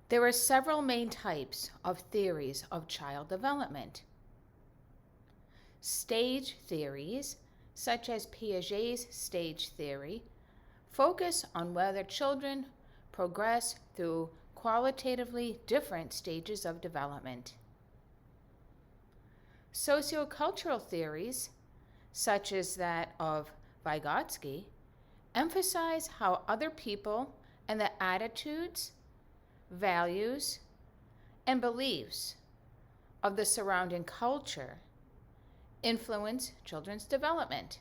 There are several main types of theories of child development. Stage theories, such as Piaget's stage theory, focus on whether children progress through qualitatively different stages of development. Sociocultural theories, such as that of Vygotsky, emphasize how other people and the attitudes, values, and beliefs of the surrounding culture influence children's development.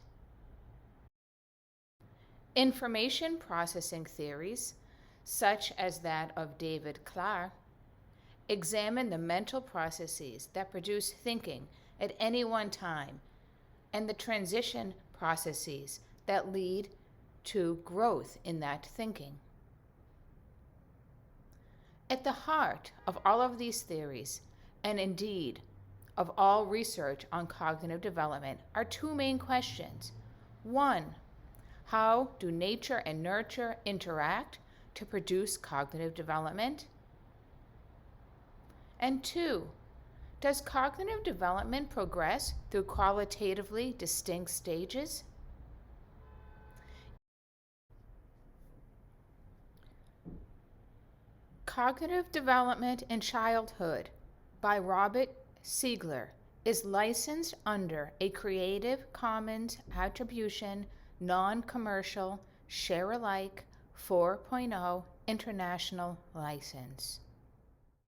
Information processing theories, such as that of David Clark, examine the mental processes that produce thinking at any one time and the transition processes that lead to growth in that thinking. At the heart of all of these theories, and indeed of all research on cognitive development, are two main questions. One, how do nature and nurture interact to produce cognitive development? And two, does cognitive development progress through qualitatively distinct stages? Cognitive Development in Childhood by Robert Siegler is licensed under a Creative Commons Attribution, Non-Commercial, Share-alike 4.0 international license.